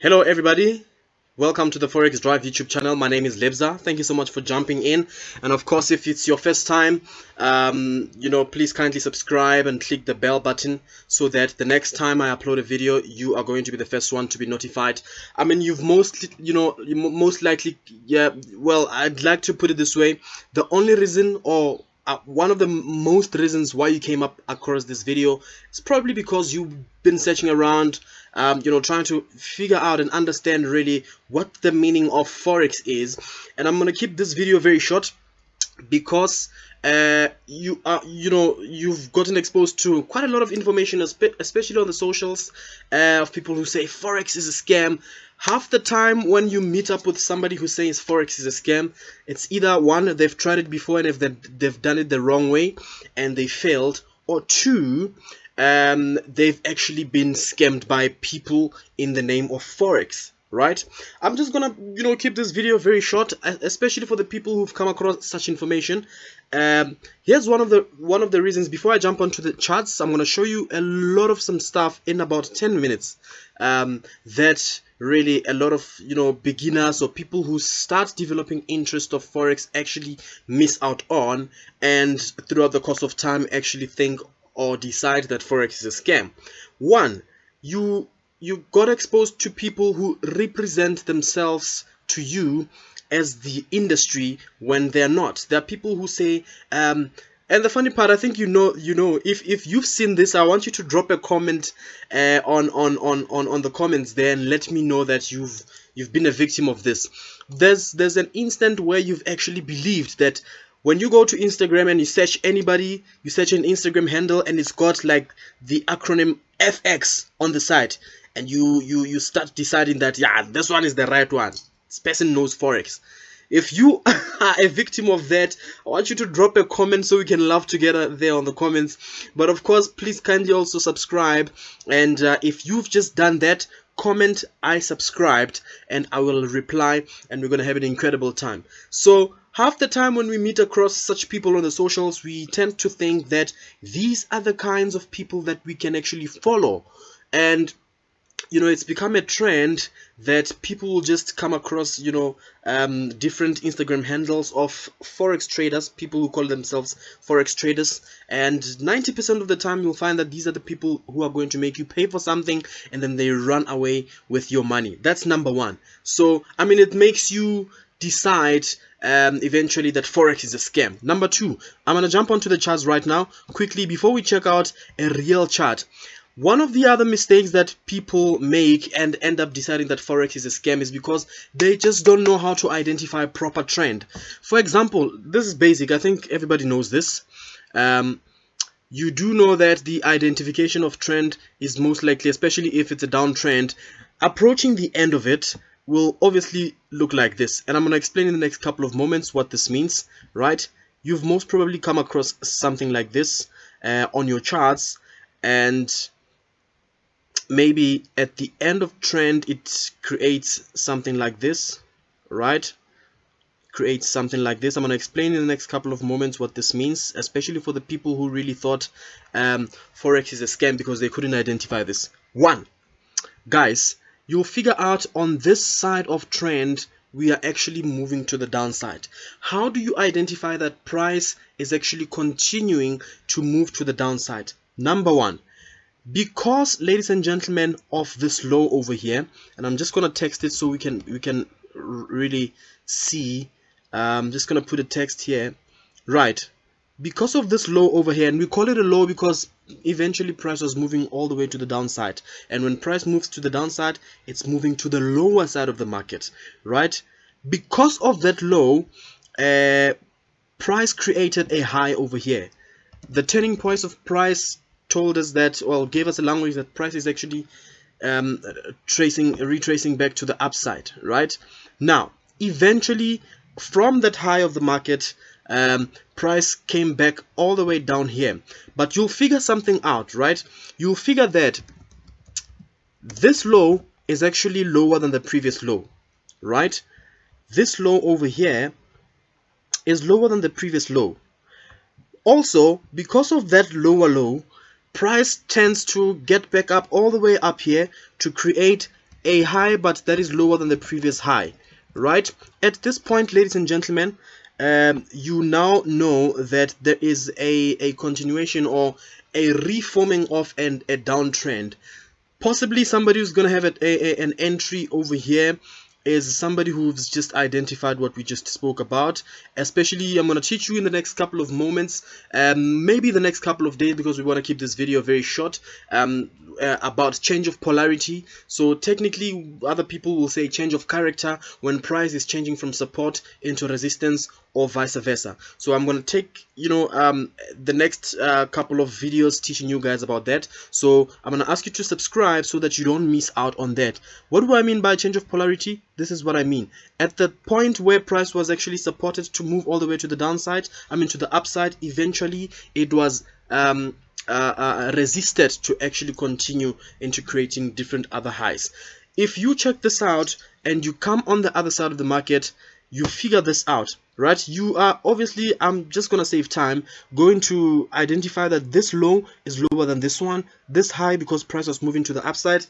Hello everybody, welcome to the Forex Drive YouTube channel. My name is Lebza. Thank you so much for jumping in, and of course if it's your first time, please kindly subscribe and click the bell button so that the next time I upload a video you are going to be the first one to be notified. I mean, you've most likely, well, I'd like to put it this way: the only reason, or one of the most reasons why you came up across this video is probably because you've been searching around, trying to figure out and understand really what the meaning of Forex is. And I'm gonna keep this video very short because you've gotten exposed to quite a lot of information, especially on the socials, of people who say Forex is a scam. Half the time when you meet up with somebody who says Forex is a scam, it's either one, they've tried it before and if they've done it the wrong way and they failed, or two, they've actually been scammed by people in the name of Forex. Right? I'm just gonna keep this video very short, especially for the people who've come across such information. Here's one of the reasons. Before I jump onto the charts, I'm gonna show you a lot of some stuff in about 10 minutes that really a lot of beginners or people who start developing interest of Forex actually miss out on, and throughout the course of time actually think or decide that Forex is a scam. One, you got exposed to people who represent themselves to you as the industry when they're not. There are people who say, and the funny part, I think if you've seen this, I want you to drop a comment on the comments there and let me know that you've been a victim of this. There's an instant where you've actually believed that when you go to Instagram and you search anybody, you search an Instagram handle and it's got like the acronym FX on the side, and you start deciding that, yeah, this one is the right one. This person knows Forex. If you are a victim of that, I want you to drop a comment so we can laugh together there on the comments. But of course, please kindly also subscribe, and if you've just done that, comment I subscribed and I will reply, and we're gonna have an incredible time. So half the time when we meet across such people on the socials, we tend to think that these are the kinds of people that we can actually follow, and it's become a trend that people will just come across different Instagram handles of Forex traders, people who call themselves Forex traders, and 90% of the time you'll find that these are the people who are going to make you pay for something and then they run away with your money. That's number one. So I mean, it makes you decide eventually that Forex is a scam. Number two, I'm gonna jump onto the charts right now quickly before we check out a real chart. One of the other mistakes that people make and end up deciding that Forex is a scam is because they just don't know how to identify a proper trend. For example, this is basic. I think everybody knows this. You do know that the identification of trend is most likely, especially if it's a downtrend, approaching the end of it will obviously look like this. And I'm going to explain in the next couple of moments what this means, right? You've most probably come across something like this on your charts, and maybe at the end of trend it creates something like this, right? Creates something like this. I'm going to explain in the next couple of moments what this means, especially for the people who really thought Forex is a scam because they couldn't identify this. One, guys, you'll figure out on this side of trend we are actually moving to the downside. How do you identify that price is actually continuing to move to the downside? Number one, because, ladies and gentlemen, of this low over here, and I'm just gonna text it so we can really see. I'm just gonna put a text here, right? Because of this low over here, and we call it a low because eventually price was moving all the way to the downside, and when price moves to the downside, it's moving to the lower side of the market, right? Because of that low, price created a high over here. The turning point of price told us that, well, gave us a language that price is actually retracing back to the upside, right? Now, eventually, from that high of the market, price came back all the way down here. But you'll figure something out, right? You'll figure that this low is actually lower than the previous low, right? This low over here is lower than the previous low. Also, because of that lower low, price tends to get back up all the way up here to create a high, but that is lower than the previous high, right? At this point, ladies and gentlemen, you now know that there is a continuation or a reforming of a downtrend. Possibly somebody who's going to have an entry over here is somebody who's just identified what we just spoke about. Especially, I'm going to teach you in the next couple of moments, maybe the next couple of days, because we want to keep this video very short, about change of polarity. So technically, other people will say change of character when price is changing from support into resistance, or vice versa. So I'm going to take, the next couple of videos teaching you guys about that. So I'm going to ask you to subscribe so that you don't miss out on that. What do I mean by change of polarity? This is what I mean. At the point where price was actually supported to move all the way to the downside, to the upside, eventually it was resisted to actually continue into creating different other highs. If you check this out and you come on the other side of the market, you figure this out, right? You are obviously, I'm just gonna save time, going to identify that this low is lower than this one. This high, because price was moving to the upside,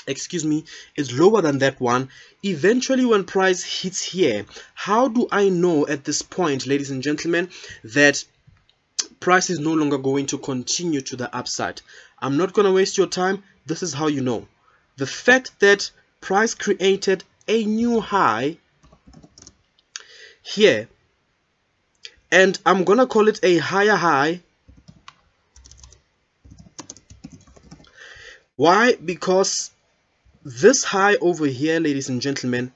is lower than that one. Eventually, when price hits here, how do I know at this point, ladies and gentlemen, that price is no longer going to continue to the upside? I'm not gonna waste your time. This is how you know. The fact that price created a new high here, and I'm gonna call it a higher high. Why? Because this high over here, ladies and gentlemen,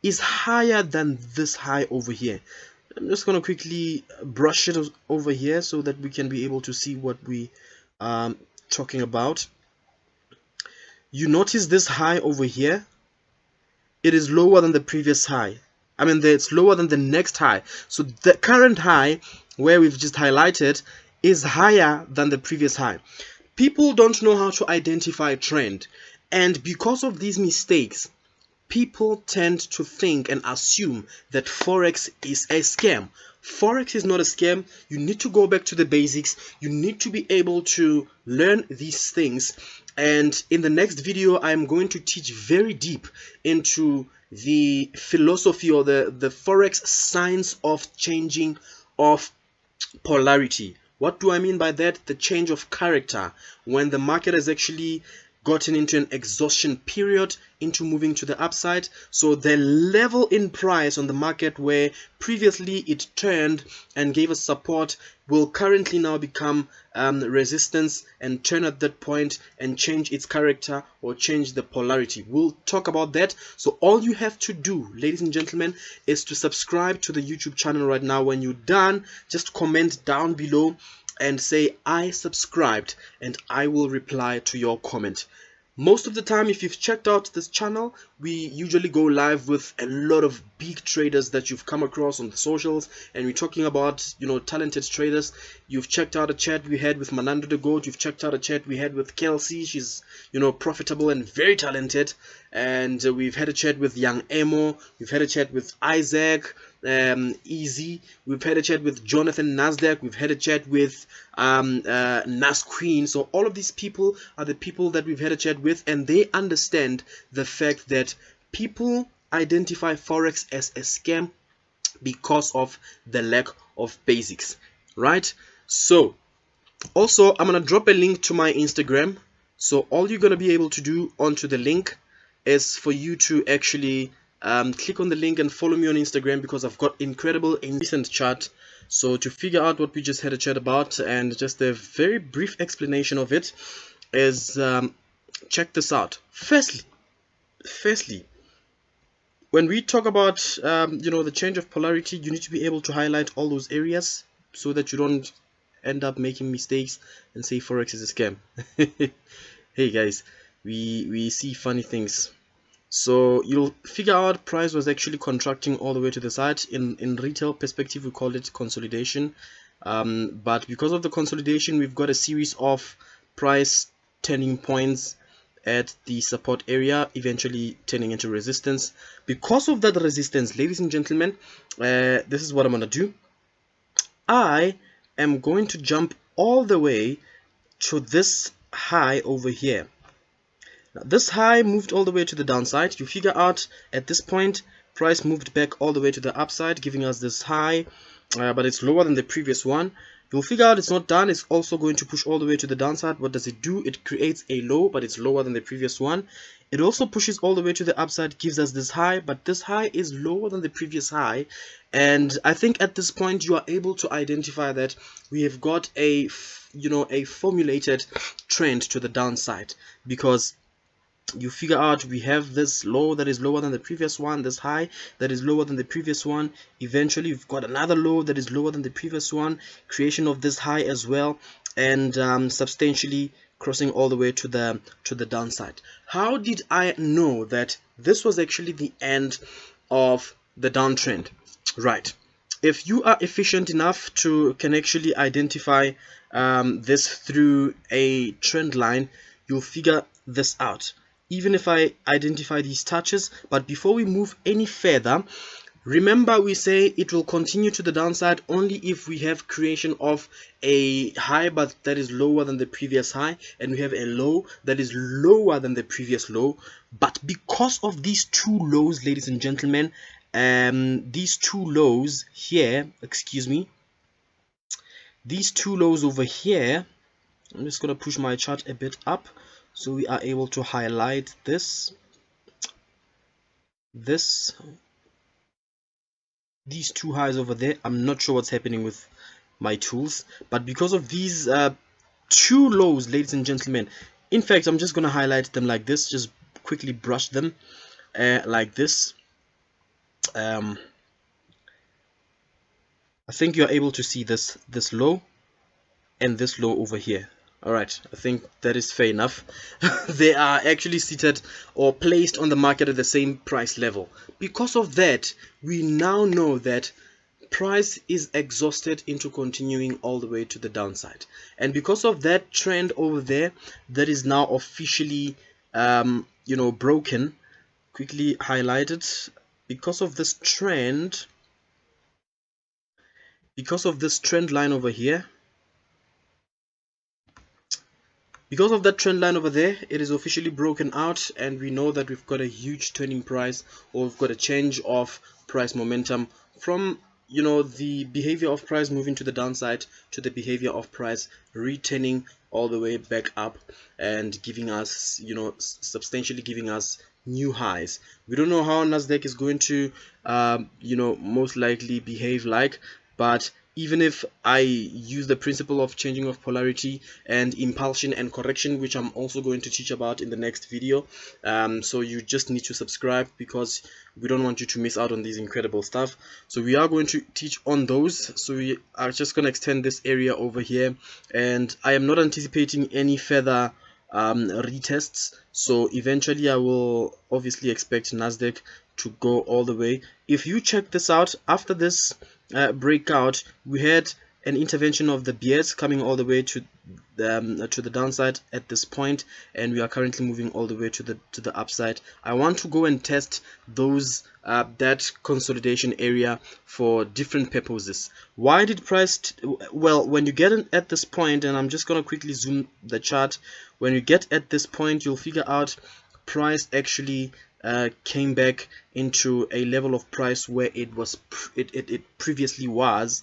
is higher than this high over here. I'm just gonna quickly brush it over here so that we can be able to see what we are talking about. You notice this high over here, it is lower than the previous high. It's lower than the next high. So the current high, where we've just highlighted, is higher than the previous high. People don't know how to identify a trend, and because of these mistakes, people tend to think and assume that Forex is a scam. Forex is not a scam. You need to go back to the basics. You need to be able to learn these things. And in the next video, I'm going to teach very deep into the philosophy or the Forex science of changing of polarity. What do I mean by that? The change of character when the market has actually gotten into an exhaustion period into moving to the upside. So the level in price on the market where previously it turned and gave us support will currently now become resistance and turn at that point and change its character or change the polarity. We'll talk about that. So all you have to do, ladies and gentlemen, is to subscribe to the YouTube channel right now. When you're done, just comment down below and say I subscribed, and I will reply to your comment. Most of the time, if you've checked out this channel, we usually go live with a lot of big traders that you've come across on the socials, and we're talking about, talented traders. You've checked out a chat we had with Manando the Goat. You've checked out a chat we had with Kelsey. She's, profitable and very talented. And we've had a chat with Young Emo. We've had a chat with Isaac, Easy. We've had a chat with Jonathan Nasdaq. We've had a chat with Nas Queen. So all of these people are the people that we've had a chat with, and they understand the fact that people identify Forex as a scam because of the lack of basics, right? So also, I'm gonna drop a link to my Instagram. So all you're gonna be able to do onto the link is for you to actually click on the link and follow me on Instagram, because I've got incredible and recent chat. So to figure out what we just had a chat about and just a very brief explanation of it is, check this out. Firstly, when we talk about the change of polarity, you need to be able to highlight all those areas so that you don't end up making mistakes and say Forex is a scam. Hey guys, we see funny things. So you'll figure out price was actually contracting all the way to the side. In retail perspective, we call it consolidation. But because of the consolidation, we've got a series of price turning points at the support area, eventually turning into resistance. Because of that resistance, ladies and gentlemen, this is what I'm gonna do. I am going to jump all the way to this high over here. Now, this high moved all the way to the downside. You figure out at this point price moved back all the way to the upside, giving us this high, but it's lower than the previous one. You'll figure out it's not done. It's also going to push all the way to the downside. What does it do? It creates a low, but it's lower than the previous one. It also pushes all the way to the upside, gives us this high, but this high is lower than the previous high. And I think at this point you are able to identify that we have got a formulated trend to the downside, because you figure out we have this low that is lower than the previous one, this high that is lower than the previous one. Eventually you've got another low that is lower than the previous one, creation of this high as well, and substantially crossing all the way to the downside. How did I know that this was actually the end of the downtrend? Right, if you are efficient enough to can actually identify this through a trend line, you'll figure this out. Even if I identify these touches, but before we move any further, remember we say it will continue to the downside only if we have creation of a high but that is lower than the previous high, and we have a low that is lower than the previous low. But because of these two lows, ladies and gentlemen, these two lows here, these two lows over here, I'm just going to push my chart a bit up so we are able to highlight these two highs over there. I'm not sure what's happening with my tools, but because of these two lows, ladies and gentlemen, in fact I'm just going to highlight them like this, just quickly brush them like this. I think you're able to see this low and this low over here. Alright, I think that is fair enough. They are actually seated or placed on the market at the same price level. Because of that, we now know that price is exhausted into continuing all the way to the downside. And because of that trend over there, that is now officially broken. Quickly highlighted. Because of this trend line over here, because of that trend line over there, it is officially broken out, and we know that we've got a huge turning price, or we've got a change of price momentum from the behavior of price moving to the downside to the behavior of price returning all the way back up and giving us substantially giving us new highs. We don't know how Nasdaq is going to most likely behave like, but even if I use the principle of changing of polarity and impulsion and correction, which I'm also going to teach about in the next video, so you just need to subscribe because we don't want you to miss out on these incredible stuff. So we are going to teach on those. So we are just going to extend this area over here, and I am not anticipating any further retests. So eventually I will obviously expect Nasdaq to go all the way. If you check this out, after this breakout, we had an intervention of the bears coming all the way to the downside at this point, and we are currently moving all the way to the upside. I want to go and test those that consolidation area for different purposes. Why did price well, when you get in at this point, and I'm just going to quickly zoom the chart, when you get at this point, you'll figure out price actually came back into a level of price where it previously was.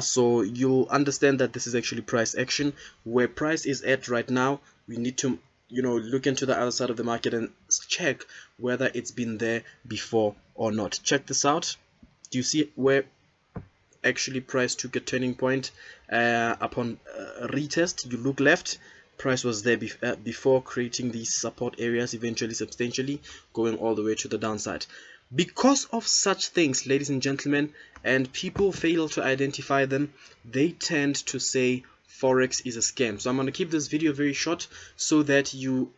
So you'll understand that this is actually price action. Where price is at right now, we need to look into the other side of the market and check whether it's been there before or not. Check this out. Do you see where actually price took a turning point upon retest? You look left, price was there before creating these support areas, eventually substantially going all the way to the downside. Because of such things, ladies and gentlemen, and people fail to identify them, they tend to say Forex is a scam. So I'm going to keep this video very short so that you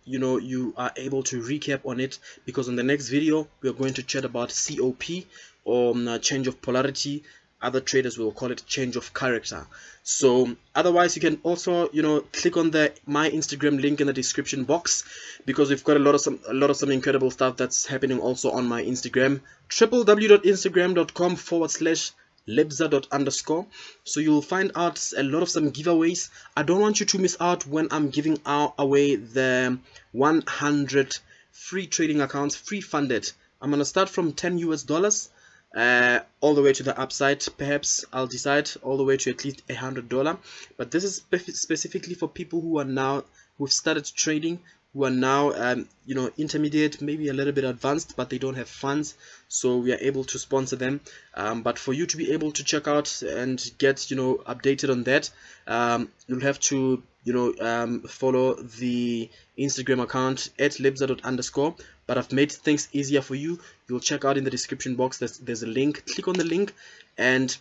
are able to recap on it, because on the next video we are going to chat about COP, or change of polarity. Other traders will call it change of character. So otherwise, you can also click on my Instagram link in the description box, because we've got a lot of some incredible stuff that's happening also on my Instagram, www.instagram.com/live @lebza__. So you'll find out a lot of some giveaways. I don't want you to miss out when I'm giving away the 100 free trading accounts, free funded. I'm gonna start from $10 all the way to the upside. Perhaps I'll decide all the way to at least $100, but this is specifically for people who've started trading, who are now intermediate, maybe a little bit advanced, but they don't have funds, so we are able to sponsor them. But for you to be able to check out and get updated on that, you'll have to follow the Instagram account @lebza__. But I've made things easier for you. You'll check out in the description box. There's a link. Click on the link and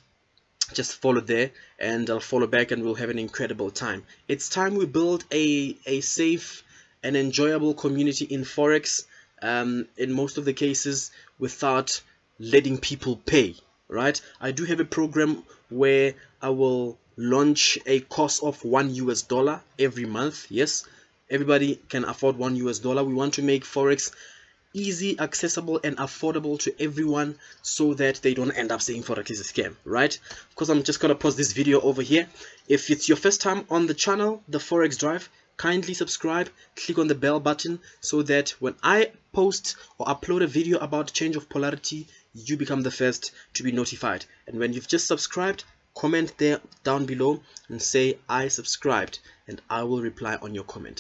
just follow there, and I'll follow back, and we'll have an incredible time. It's time we build a safe and enjoyable community in Forex, in most of the cases without letting people pay, right? I do have a program where I will launch a course of $1 every month. Yes, everybody can afford $1. We want to make Forex easy, accessible, and affordable to everyone, so that they don't end up saying Forex is a scam, right? Of course, I'm just gonna pause this video over here. If it's your first time on the channel, the Forex Drive, kindly subscribe, click on the bell button, so that when I post or upload a video about change of polarity, you become the first to be notified. And when you've just subscribed, comment there down below and say I subscribed, and I will reply on your comment.